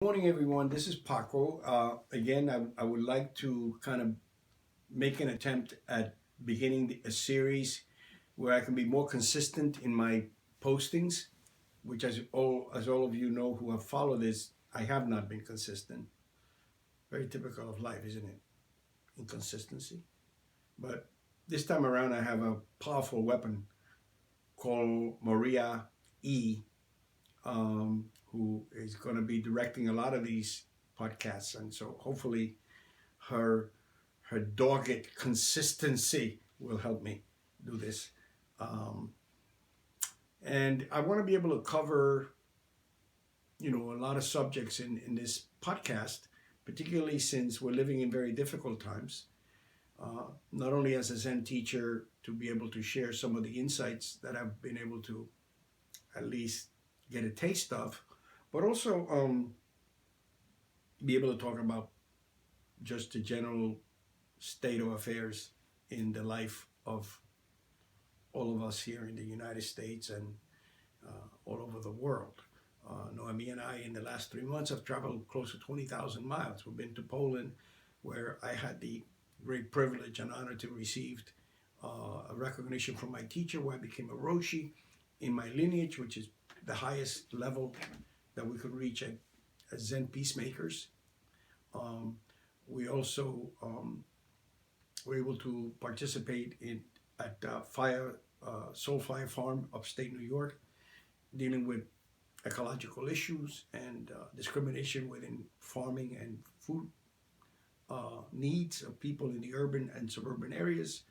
Morning, everyone. This is Paco. Again, I would like to kind of make an attempt at beginning a series where I can be more consistent in my postings, which, as all of you know who have followed this, I have not been consistent. Very typical of life, isn't it? Inconsistency. But this time around, I have a powerful weapon called Maria E, who is going to be directing a lot of these podcasts, and so hopefully her her dogged consistency will help me do this. Um, and I want to be able to cover, a lot of subjects in this podcast, particularly since we're living in very difficult times. Not only as a Zen teacher to be able to share some of the insights that I've been able to at least get a taste of, but also be able to talk about just the general state of affairs in the life of all of us here in the United States and all over the world. Noemi and I, in the last 3 months, have traveled close to 20,000 miles. We've been to Poland, where I had the great privilege and honor to receive a recognition from my teacher, where I became a Roshi in my lineage, which is the highest level that we could reach as Zen peacemakers. Um, we also were able to participate at Soul Fire Farm, upstate New York, dealing with ecological issues and discrimination within farming and food needs of people in the urban and suburban areas.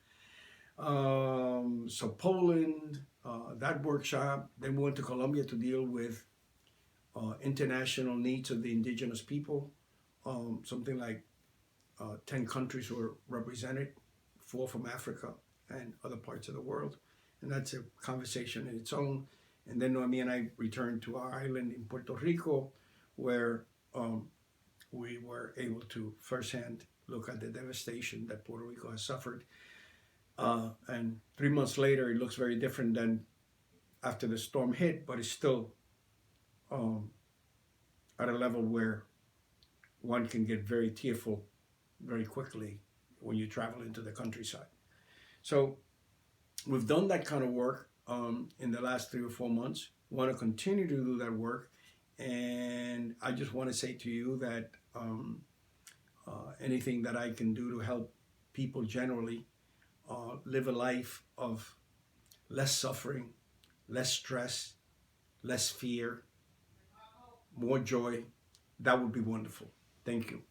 So Poland, that workshop. Then we went to Colombia to deal with international needs of the indigenous people. Something like 10 countries were represented, 4 from Africa and other parts of the world. And that's a conversation in its own. And then Noemi and I returned to our island in Puerto Rico, where we were able to firsthand look at the devastation that Puerto Rico has suffered. And 3 months later, it looks very different than after the storm hit, but it's still at a level where one can get very tearful very quickly when you travel into the countryside. So we've done that kind of work in the last 3 or 4 months. Want to continue to do that work, and I just want to say to you that anything that I can do to help people generally live a life of less suffering, less stress, less fear, more joy, that would be wonderful. Thank you.